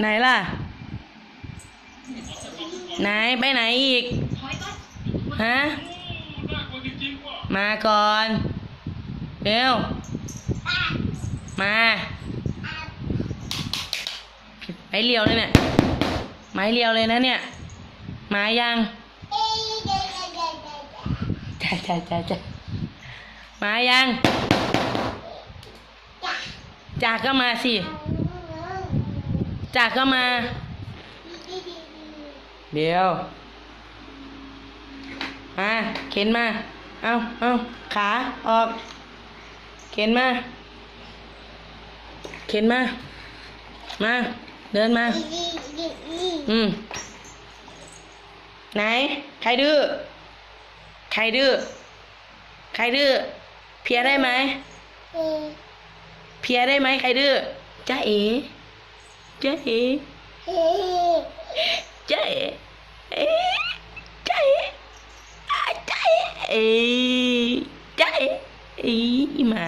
ไหนล่ะไหนไปไหนอีกฮะมาก่อนเร็วมาไม้เรียวเลยเนี่ยไม้เรียวเลยนะเนี่ยมายังจ้ามายังจากก็มาสิจากก็มาเดี๋ยวมาเข็นมาเอาขาออกเข็นมามาเดินมาไหนใครดื้อเพลียได้ไหมใครดื้อจ๊ะเอ๋จ๊ะเอ๋จ๊ะเอ๋จ๊ะเอ๋มา